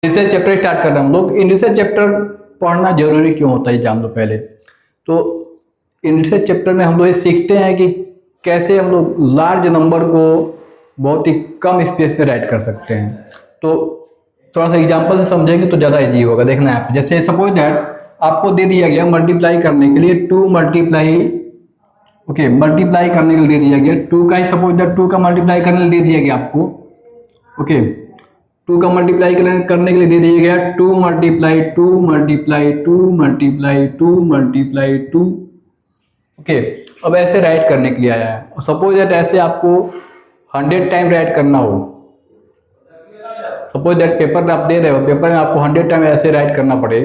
Research chapter start कर रहे हैं हम लोग। इन रिसर्च चैप्टर पढ़ना जरूरी क्यों होता है जान लो पहले। तो इन रिसर्च चैप्टर में हम लोग ये सीखते हैं कि कैसे हम लोग लार्ज नंबर को बहुत ही कम स्पेस में राइट कर सकते हैं। तो थोड़ा सा एग्जांपल से समझेंगे तो ज़्यादा इजी होगा। देखना है आप, जैसे सपोज दैट आपको दे दिया गया मल्टीप्लाई करने के लिए 2 मल्टीप्लाई, ओके, मल्टीप्लाई करने के लिए दे दिया गया 2 का ही, सपोज दैट 2 का मल्टीप्लाई करने के लिए दे दिया गया आपको, ओके, 2 का मल्टीप्लाई करने के लिए दे दिया गया 2 multiply 2 multiply 2 multiply 2 multiply 2, okay. अब ऐसे राइट करने के लिए आया है। सपोज दैट ऐसे आपको 100 टाइम राइट करना हो, सपोज दैट पेपर आप दे रहे हो, पेपर में आपको 100 टाइम ऐसे राइट करना पड़े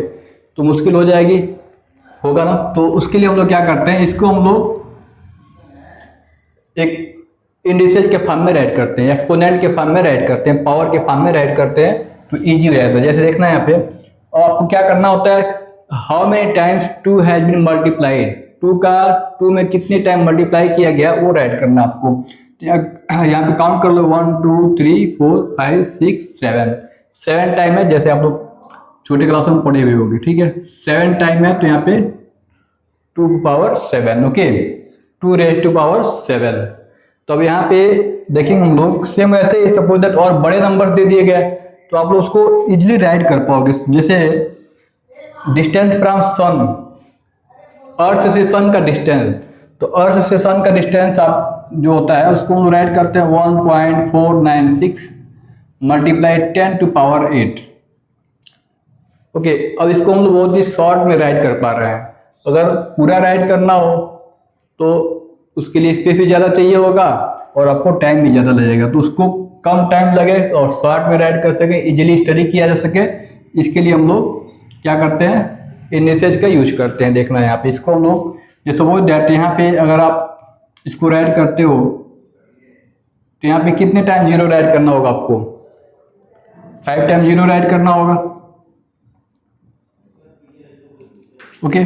तो मुश्किल हो जाएगी, होगा ना। तो उसके लिए हम लोग क्या करते हैं, इसको हम लोग एक इंडिसेज के फॉर्म में राइट करते हैं, एक्सपोनेंट के फॉर्म में राइट करते हैं, पावर के फॉर्म में राइट करते हैं तो इजी हो जाता है। जैसे देखना है यहाँ पे, और आपको क्या करना होता है, how many times 2 has been multiplied, 2 में कितने टाइम मल्टीप्लाई किया गया वो राइट करना आपको। यहाँ पे काउंट कर लो 1 2 3 4 5 6 7 टाइम है, जैसे आप लोग छोटे क्लास में पढ़े हुए होंगे, ठीक है। 7 टाइम है तो यहाँ पे 2⁻7, ओके, 2⁻7। तो अब यहाँ पे देखेंगे हम लोग सेम ऐसे ही, सपोज दैट और बड़े नंबर दे दिए गए तो आप लोग उसको इजीली राइट कर पाओगे। जैसे डिस्टेंस फ्रॉम सन, अर्थ से सन का डिस्टेंस, तो अर्थ से सन का डिस्टेंस आप जो होता है उसको हम राइट करते हैं 1.496 मल्टीप्लाई 10⁸, ओके। अब इसको हम लोग बहुत ही शॉर्ट में राइट कर पा रहे हैं। अगर पूरा राइट करना हो तो उसके लिए स्पेस भी ज़्यादा चाहिए होगा और आपको टाइम भी ज़्यादा लगेगा, तो उसको कम टाइम लगे और शॉर्ट में राइट कर सके, इजीली स्टडी किया जा सके, इसके लिए हम लोग क्या करते हैं, इंडिसेज का यूज करते हैं। देखना है यहाँ पे, इसको हम लोग जैसे सपोज दैट यहाँ पे अगर आप इसको राइट करते हो तो यहाँ पे कितने टाइम 0 राइट करना होगा आपको, 5 टाइम 0 राइट करना होगा, ओके।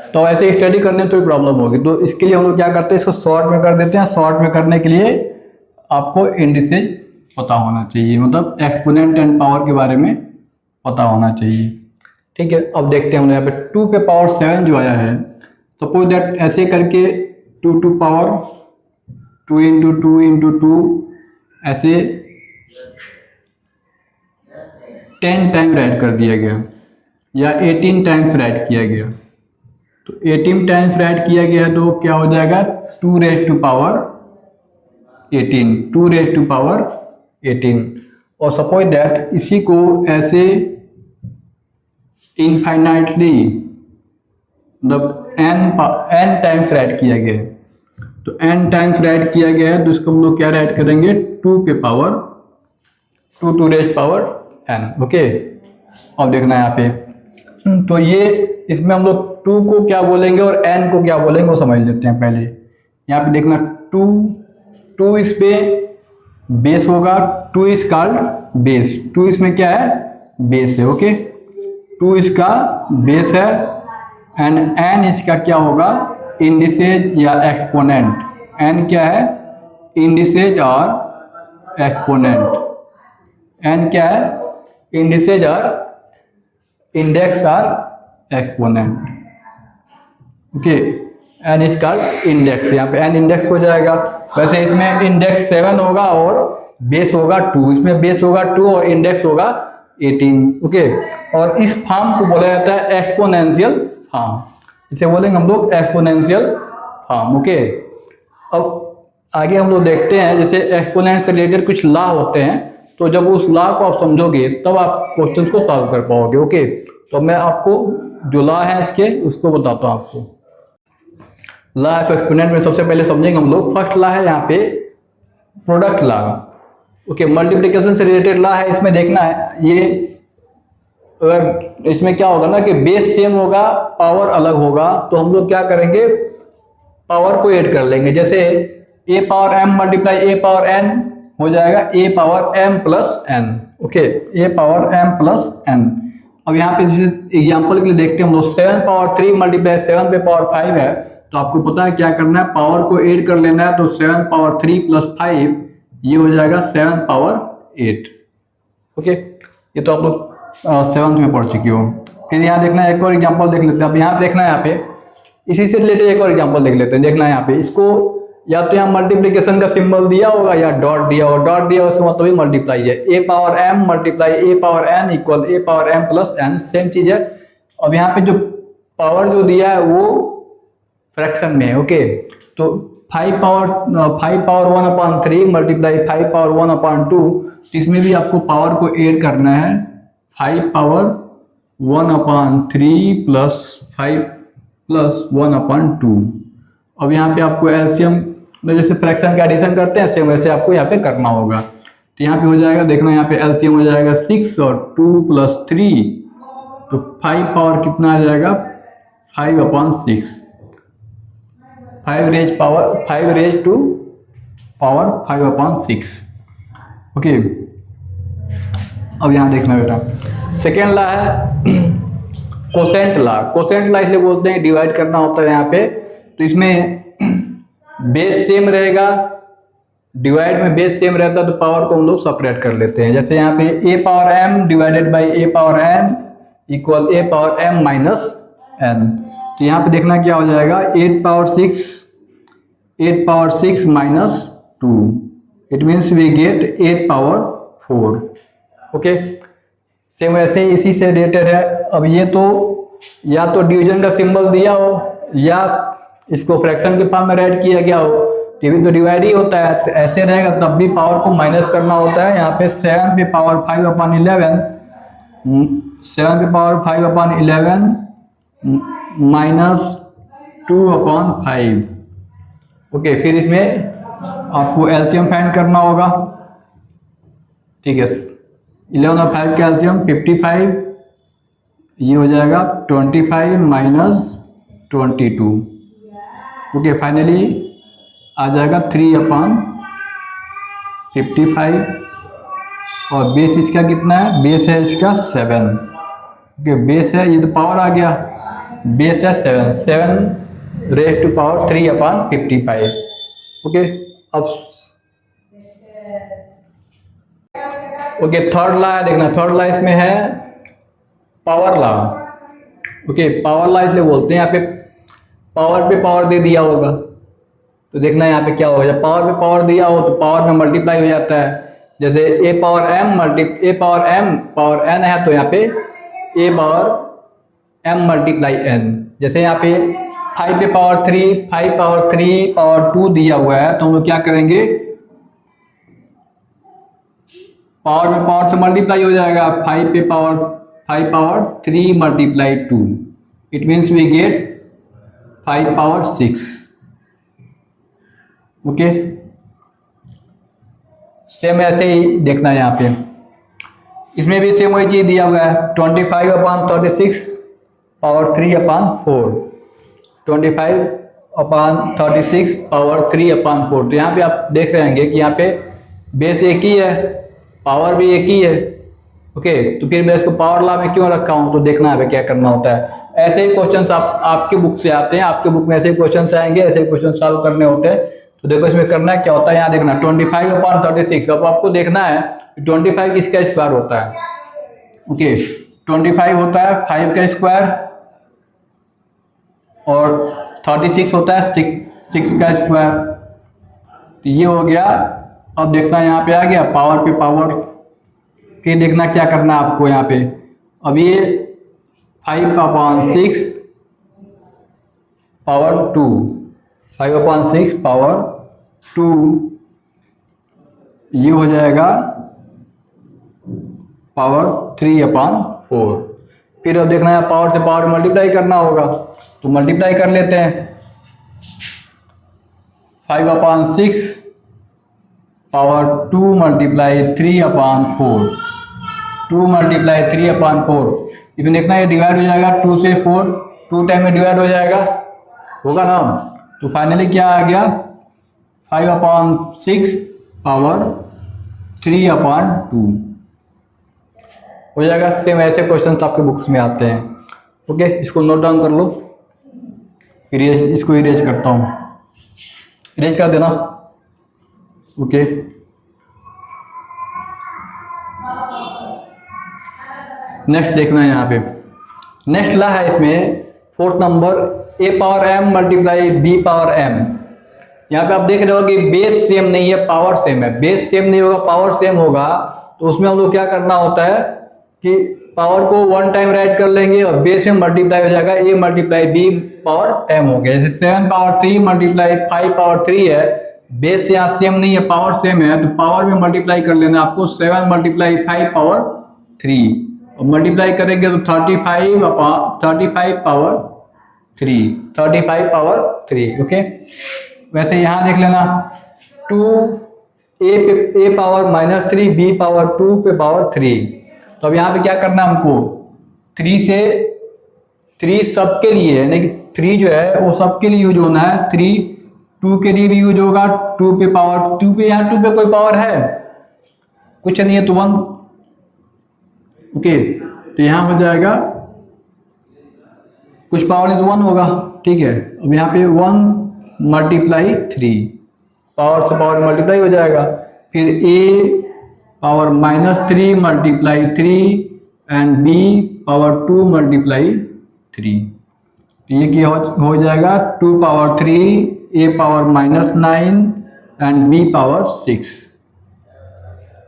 तो ऐसे स्टडी करने में थोड़ी प्रॉब्लम होगी, तो इसके लिए हम लोग क्या करते हैं, इसको शॉर्ट में कर देते हैं। शॉर्ट में करने के लिए आपको इंडिसेज पता होना चाहिए, मतलब एक्सपोनेंट एंड पावर के बारे में पता होना चाहिए, ठीक है। अब देखते हैं हम यहाँ पे 2⁻7 जो आया है, सपोज दैट ऐसे करके 2 टू पावर 2 इंटू 2 इंटू 2 ऐसे 10 टाइम राइट कर दिया गया या 18 टाइम्स राइट किया गया। तो 18 टाइम्स राइट किया गया तो क्या हो जाएगा 2⁻18। और सपोज दैट इसी को ऐसे इनफाइनाइटली मतलब n टाइम्स राइट किया गया है, तो n टाइम्स राइट किया गया है तो इसको हम लोग क्या राइट करेंगे 2 n, ओके। अब देखना है यहाँ पे, तो ये इसमें हम लोग 2 को क्या बोलेंगे और n को क्या बोलेंगे वो समझ लेते हैं पहले। यहाँ पे देखना 2 इस पे बेस होगा, 2 इज कॉल्ड बेस, 2 इसमें क्या है बेस है, ओके। 2 इसका बेस है एंड n इसका क्या होगा इंडिसेज या एक्सपोनेंट। n क्या है इंडिसेज और एक्सपोनेंट, n क्या है इंडिसेज और इंडेक्स और exponent, okay. n is called index, यहाँ पे n इंडेक्स हो जाएगा। वैसे इसमें इंडेक्स 7 होगा और बेस होगा 2, इसमें बेस होगा 2 और इंडेक्स होगा 18, ओके। और इस फॉर्म को बोला जाता है एक्सपोनेंशियल फॉर्म, इसे बोलेंगे हम लोग एक्सपोनेंशियल फॉर्म, ओके। अब आगे हम लोग देखते हैं, जैसे एक्सपोनेंट से रिलेटेड कुछ लॉ होते हैं, तो जब उस लॉ को आप समझोगे तब आप क्वेश्चंस को सॉल्व कर पाओगे, ओके। तो मैं आपको जो लॉ है इसके उसको बताता हूँ आपको। लॉ ऑफ एक्सपोनेंट में सबसे पहले समझेंगे हम लोग। फर्स्ट लॉ है यहाँ पे प्रोडक्ट लॉ, ओके। मल्टीप्लिकेशन से रिलेटेड लॉ है, इसमें देखना है ये अगर इसमें क्या होगा ना कि बेस सेम होगा पावर अलग होगा, तो हम लोग क्या करेंगे पावर को ऐड कर लेंगे। जैसे a power m multiply a power n हो जाएगा a power m plus n, okay, a power m plus n। अब यहाँ पे जैसे एग्जाम्पल के लिए देखते हैं हम लोग 7 पावर 3 मल्टीप्लाई 7 पे पावर 5 है, तो आपको पता है क्या करना है पावर को ऐड कर लेना है। तो 7 पावर 3 प्लस 5 ये हो जाएगा 7 पावर 8, ओके। ये तो आप लोग 7th में पढ़ चुकी हो। फिर यहाँ देखना है, एक और एग्जांपल देख लेते हैं। अब यहाँ देखना है, यहाँ पे इसी से रिलेटेड एक और एग्जांपल देख लेते हैं। देखना है यहाँ पे, इसको या तो यहाँ मल्टीप्लिकेशन का सिंबल दिया होगा या डॉट दिया होगा। डॉट दिया उसका मतलब ही मल्टीप्लाई है। A power M multiply A power N equal A power M plus N, same चीज है। अब यहाँ पे जो पावर जो दिया है वो फ्रैक्शन में है। ओके, तो 5 पावर 1/3 मल्टीप्लाई 5 पावर 1/2, इसमें भी आपको पावर को ऐड करना है। 5 पावर 1/3 प्लस 5 प्लस 1/2। अब यहाँ पे आपको एलसीएम में जैसे फ्रैक्शन का एडिशन करते हैं सेम वैसे आपको यहाँ पे करना होगा। तो यहाँ पे हो जाएगा, देखना यहाँ पे एलसीएम हो जाएगा 6 और 2 + 3, तो 5 पावर कितना आ जाएगा 5/6, 5 रेज टू पावर 5/6। ओके, अब यहाँ देखना बेटा, सेकेंड ला है कोसेंट ला। कोसेंट ला इसलिए बोलते हैं डिवाइड करना होता है यहाँ पे, तो इसमें बेस सेम रहेगा, डिवाइड में बेस सेम रहता है तो पावर को हम लोग सेपरेट कर लेते हैं। जैसे यहाँ पे A power M divided by A power N equal A power M minus N. तो यहाँ पे देखना क्या हो जाएगा, 8 power 6 minus 2, it means we get 8 power 4। Okay, same वैसे ही इसी से रिलेटेड है। अब ये तो या तो डिवीजन का सिंबल दिया हो या इसको फ्रैक्शन के फॉर्म में राइट किया गया हो, टीवी तो डिवाइड ही होता है, तो ऐसे रहेगा तब भी पावर को माइनस करना होता है। यहाँ पे 7 पे पावर 5/11, 7 पे पावर 5/11 माइनस 2/5। ओके, फिर इसमें आपको एलसीएम फाइंड करना होगा। ठीक है, 11 और 5 का एलसीएम 55, ये हो जाएगा 25 माइनस 22। ओके, फाइनली आ जाएगा 3/55 और बेस इसका कितना है, बेस है इसका 7। ओके, बेस है, ये तो पावर आ गया, बेस है 7 रेज टू पावर 3/55। ओके, अब ओके थर्ड ला है, देखना थर्ड ला इसमें है पावर ला। ओके, पावर ला इसलिए बोलते हैं, यहाँ पे पावर पे पावर दे दिया होगा तो देखना यहाँ पे क्या होगा, जब पावर पे पावर दिया हो तो पावर में मल्टीप्लाई हो जाता है। जैसे ए पावर एम पावर एन है तो यहाँ पे A power M multiply N. जैसे यहाँ पे 5 पे पावर 3 पावर 2 दिया हुआ है तो हम लोग क्या करेंगे, पावर में पावर से मल्टीप्लाई हो जाएगा। 5 पे power 3 multiply 2, it means we get 5 power 6। Okay, same ऐसे ही देखना है यहाँ पे, इसमें भी सेम वही चीज दिया हुआ है। 25/36 पावर 3/4, 25/36 पावर 3/4। तो यहाँ पे आप देख रहे होंगे कि यहाँ पे बेस एक ही है, पावर भी एक ही है। ओके, तो फिर मैं इसको पावर लॉ में क्यों रखा हूँ, तो देखना है क्या करना होता है। ऐसे ही क्वेश्चंस आपके बुक से आते हैं, आपके बुक में ऐसे ही क्वेश्चंस आएंगे, ऐसे ही क्वेश्चन सॉल्व करने होते हैं। तो देखो इसमें करना है क्या होता है, यहाँ देखना 25/36। अब आपको देखना है 25 किसका स्क्वायर होता है। ओके, 25 होता है 5 का स्क्वायर और 36 होता है 6 का स्क्वायर। तो ये हो गया। अब देखना यहाँ पे आ गया पावर पे पावर, फिर देखना क्या करना है आपको यहाँ पे। अब ये 5/6 पावर 2, 5/6 पावर 2, ये हो जाएगा पावर 3/4। फिर अब देखना है पावर से पावर मल्टीप्लाई करना होगा तो मल्टीप्लाई कर लेते हैं। 5/6 पावर 2 मल्टीप्लाई 3/4, 2 मल्टीप्लाई 3/4। इसमें देखना है डिवाइड हो जाएगा 2 से 4, 2 टाइम में डिवाइड हो जाएगा, होगा ना। तो फाइनली क्या आ गया 5/6 पावर 3/2 हो जाएगा। सेम ऐसे क्वेश्चन आपके बुक्स में आते हैं। ओके, इसको नोट डाउन कर लो, इसको इरेज करता हूँ, इरेज कर देना। ओके, नेक्स्ट देखना है यहाँ पे, नेक्स्ट ला है इसमें 4th number a power m multiply b power m। यहाँ पे आप देख रहे हो कि बेस सेम नहीं है, पावर सेम है। बेस सेम नहीं होगा, पावर सेम होगा, तो उसमें हम लोग क्या करना होता है कि पावर को 1 टाइम राइट कर लेंगे और बेस में मल्टीप्लाई हो जाएगा, a multiply b power m हो गया। जैसे 7 पावर 3 मल्टीप्लाई 5 पावर 3 है, बेस यहाँ सेम नहीं है, पावर सेम है, तो पावर में मल्टीप्लाई कर लेना आपको 7 मल्टीप्लाई 5 पावर 3, और मल्टीप्लाई करेंगे तो 35 पावर 3, 35 पावर 3। ओके, वैसे यहाँ देख लेना 2 a पावर -3 b पावर 2 पे पावर 3। तो अब यहाँ पे क्या करना है हमको, 3 से 3 सबके लिए, यानी कि 3 जो है वो सबके लिए यूज होना है, 3 2 के लिए भी यूज होगा, 2 पे पावर 2 पे, यहाँ 2 पे कोई पावर है कुछ नहीं है तो 1। ओके, तो यहाँ हो जाएगा कुछ पावर नहीं तो 1 होगा। ठीक है, अब यहाँ पे 1 मल्टीप्लाई 3, पावर से पावर मल्टीप्लाई हो जाएगा, फिर a power -3 multiply 3 and b power 2 multiply 3। तो ये क्या हो जाएगा 2 power 3, a power -9 and b power 6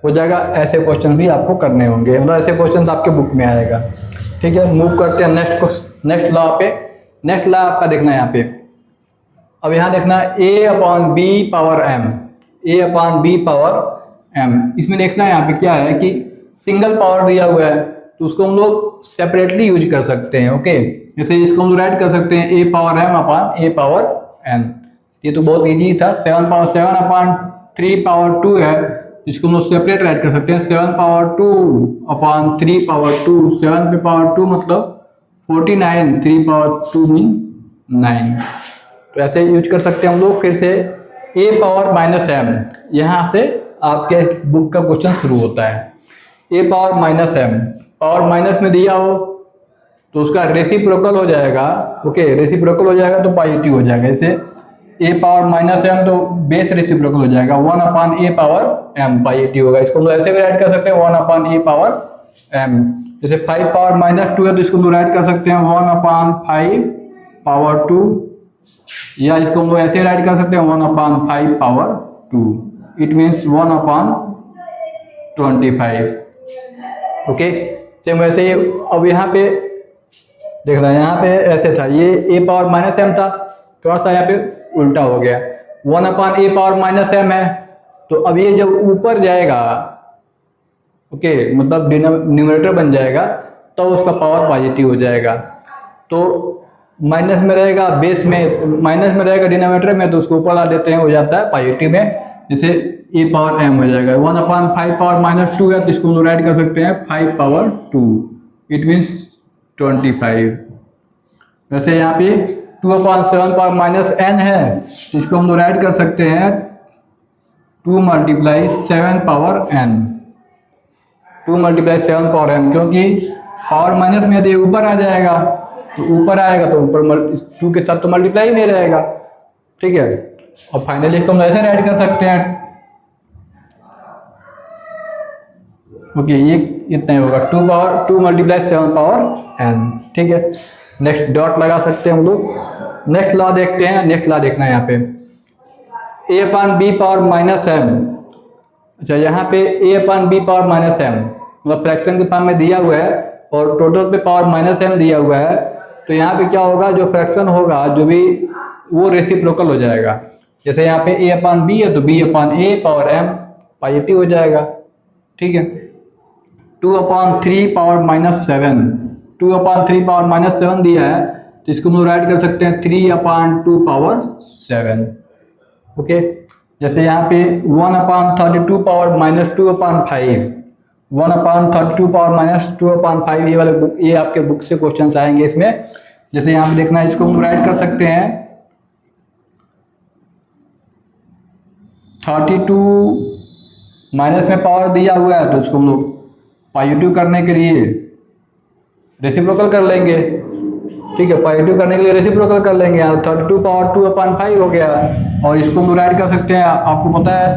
हो जाएगा। ऐसे क्वेश्चन भी आपको करने होंगे, मतलब ऐसे क्वेश्चन आपके बुक में आएगा। ठीक है, मूव करते हैं नेक्स्ट लॉ पे। नेक्स्ट लॉ आपका देखना है यहाँ पे, अब यहाँ देखना a/b power m, a/b power m। इसमें देखना है यहाँ पे क्या है कि सिंगल पावर दिया हुआ है, तो उसको हम लोग सेपरेटली यूज कर सकते हैं। ओके, जैसे इसको हम लोग राइट कर सकते हैं a power m upon a power n। ये तो बहुत इजी था। 7 पावर 7 अपान 3 पावर 2 है, इसको हम लोग सेपरेट राइट कर सकते हैं 7 पावर 2 अपान 3 पावर 2। 7 पे पावर 2 मतलब 49, 3 पावर 2 मीन 9। तो ऐसे यूज कर सकते हैं हम लोग। फिर से a पावर -m, यहाँ से आपके बुक का क्वेश्चन शुरू होता है। a power -m, power minus में दिया हो तो उसका रेसिप्रोकल हो जाएगा। ओके, रेसिप्रोकल हो जाएगा तो पॉजिटिव हो जाएगा। जैसे a पावर -m तो बेस रेसिप्रोकल हो जाएगा, 1 अपान a पावर m पॉजिटिव होगा। इसको हम लोग ऐसे भी राइट कर सकते हैं 1 अपान a पावर m। जैसे 5 पावर -2 है तो इसको हम लोग राइट कर सकते हैं 1 अपान 5 पावर 2, या इसको हम लोग ऐसे राइट कर सकते हैं 1 अपान 5 power 2। It means 1 upon 25। Okay, same वैसे ही अब यहाँ पे देखना, यहाँ पे ऐसे था, ये a पावर -m था, थोड़ा सा यहाँ पे उल्टा हो गया। 1 अपान a पावर -m है, तो अब ये जब ऊपर जाएगा, ओके, मतलब न्यूमरेटर बन जाएगा, तो उसका पावर पॉजिटिव हो जाएगा। तो माइनस में रहेगा बेस में, माइनस में रहेगा डिनोमिनेटर में, तो उसको ऊपर ला देते हैं, हो जाता है पॉजिटिव में। जैसे a पावर m हो जाएगा। 1 अपान 5 पावर -2 है, तो इसको हम राइट कर सकते हैं 5 पावर 2। It means 25। वैसे यहाँ पे 2 अपान 7 पावर -n है, इसको हम लोग राइट कर सकते हैं 2 multiply 7 power n, 2 multiply 7 power n, क्योंकि पावर माइनस में यदि ऊपर आ जाएगा तो ऊपर आएगा तो ऊपर 2 के साथ तो मल्टीप्लाई नहीं रहेगा। ठीक है, और फाइनली इसको हम ऐसे राइट कर सकते हैं। ओके, ये इतना ही होगा 2 मल्टीप्लाई 7 पावर n। ठीक है, नेक्स्ट डॉट लगा सकते हैं हम लोग। नेक्स्ट लॉ देखते हैं। नेक्स्ट लॉ देखना है यहाँ पे a upon b power -m। अच्छा, यहाँ पे a upon b power -m मतलब फ्रैक्शन के फॉर्म में दिया हुआ है और टोटल पे पावर -m दिया हुआ है, तो यहाँ पे क्या होगा, जो फ्रैक्शन होगा जो भी वो रेसिप्रोकल हो जाएगा। जैसे यहाँ पे a अपान b है तो b upon a power m positive हो जाएगा। ठीक है, 2 अपान 3 पावर -7, 2 अपान 3 पावर -7 दिया है, तो इसको हम राइट कर सकते हैं 3 अपान 2 पावर 7। ओके, जैसे यहाँ पे 1 अपान 32 पावर -2 अपान 5, 1 अपान 32 पावर -2 अपान 5, ये वाले बुक, ये आपके बुक से क्वेश्चन आएंगे इसमें। जैसे यहाँ पे देखना है, इसको हम राइट कर सकते हैं 32 माइनस में पावर दिया हुआ है, तो उसको हम लोग पॉजिटिव करने के लिए रेसिप्रोकल कर लेंगे। ठीक है, पॉजिटिव करने के लिए रेसिप्रोकल कर लेंगे। 32 पावर 2 अपान 5 हो गया, और इसको हम राइट कर सकते हैं। आपको पता है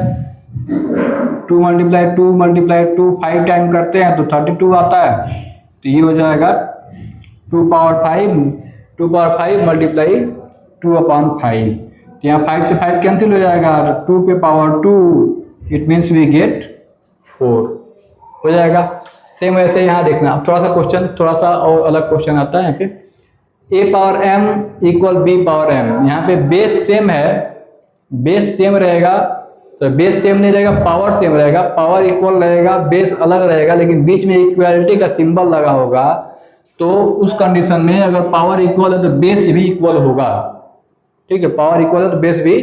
2 मल्टीप्लाई 2 5 टाइम करते हैं तो 32 आता है। तो ये हो जाएगा 2 पावर 5 मल्टीप्लाई 2/5। तो यहाँ 5 से 5 कैंसिल हो जाएगा, 2 पे power 2, it means we get 4 हो जाएगा। सेम वैसे यहाँ देखना, अब थोड़ा सा क्वेश्चन थोड़ा सा और अलग क्वेश्चन आता है यहाँ पे, a power m equal b power m। यहाँ पे बेस सेम है, बेस सेम रहेगा तो बेस सेम नहीं रहेगा, पावर सेम रहेगा, पावर इक्वल रहेगा, बेस अलग रहेगा, लेकिन बीच में इक्वालिटी का सिंबल लगा होगा। तो उस कंडीशन में अगर पावर इक्वल है तो बेस भी इक्वल होगा। ठीक है, पावर इक्वल है तो बेस भी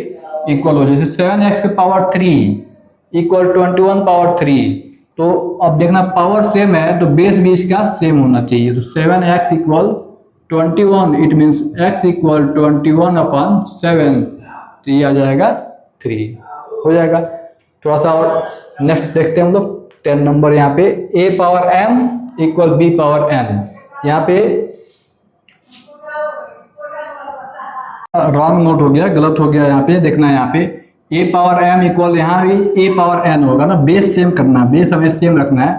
इक्वल हो जाए। जैसे 7x पे पावर 3 इक्वल 21 पावर 3। तो अब देखना पावर सेम है तो बेस भी इसका सेम होना चाहिए। तो 7x equal 21, it means x equal 21/7। तो ये आ जाएगा 3 हो जाएगा। थोड़ा सा और नेक्स्ट देखते हैं हम लोग 10 नंबर। यहाँ पे a power m equal b power n। यहाँ पे रॉन्ग नोट हो गया, गलत हो गया। यहाँ पे देखना है, यहाँ पे a पावर m इक्वल, यहाँ भी a पावर n होगा ना, बेस सेम करना है, बेस हमें सेम रखना है।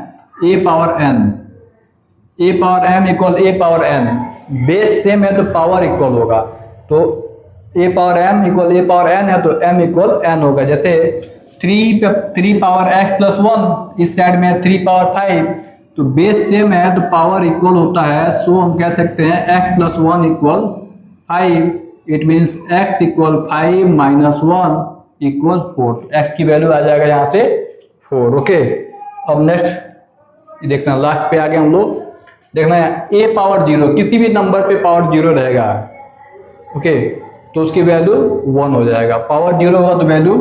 a power n, a power m equal a power n, base same है तो पावर इक्वल होगा। तो a power m equal a power n है तो m इक्वल n होगा। जैसे 3 पावर x प्लस 1, इस साइड में 3 पावर 5, तो बेस सेम है तो पावर इक्वल होता है। सो हम कह सकते हैं x plus 1 equal 5, it means x equal 5 minus 1 equal 4। x की वैल्यू आ जाएगा यहाँ से 4। ओके, अब नेक्स्ट देखना, लास्ट पे आ गए हम लोग। देखना है a पावर 0, किसी भी नंबर पे पावर 0 रहेगा, ओके, तो उसकी वैल्यू 1 हो जाएगा। पावर 0 होगा तो वैल्यू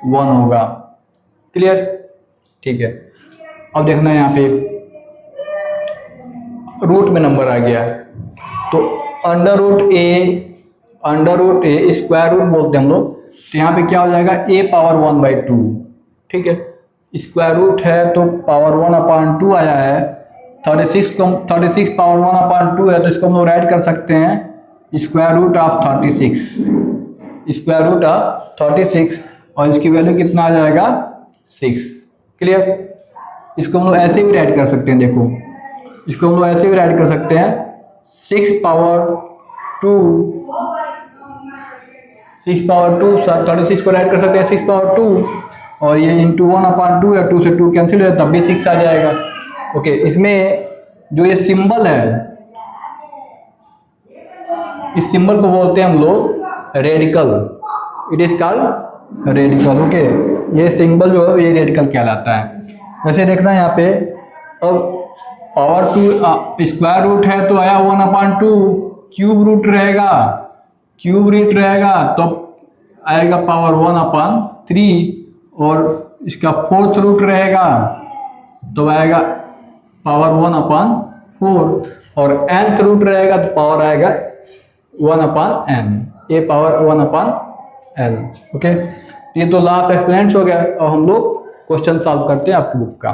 1 होगा। क्लियर? ठीक है। अब देखना है यहाँ पे रूट में नंबर आ गया, तो अंडर रूट ए स्क्वायर रूट बोलते हैं हम लोग। तो यहाँ पे क्या हो जाएगा, a पावर 1/2। ठीक है, स्क्वायर रूट है तो पावर 1/2 आया है। 36 पावर 1/2 है तो इसको हम लोग राइट कर सकते हैं स्क्वायर रूट ऑफ 36 और इसकी वैल्यू कितना आ जाएगा 6। क्लियर? इसको हम लोग ऐसे भी राइट कर सकते हैं, देखो इसको हम लोग ऐसे भी राइट कर सकते हैं 6 पावर 2 36 को राइट कर सकते हैं 6 पावर 2, और ये इंटू 1/2 है, 2 से 2 कैंसिल है तब भी 6 आ जाएगा। ओके, इसमें जो ये सिंबल है, इस सिंबल को बोलते हैं हम लोग radical. It is called radical. Okay, ये सिंबल जो है ये रेडिकल कहलाता है। वैसे देखना यहाँ पे, अब पावर 2 स्क्वायर रूट है तो आया 1/2, क्यूब रूट रहेगा तो आएगा पावर 1/3, और इसका 4th रूट रहेगा तो आएगा पावर 1/4, और nth रूट रहेगा तो पावर आएगा 1/n, a power 1/n। Okay, ये तो लॉ ऑफ एक्सपोनेंट्स हो गया। और हम लोग क्वेश्चन सॉल्व करते हैं आपकी बुक का।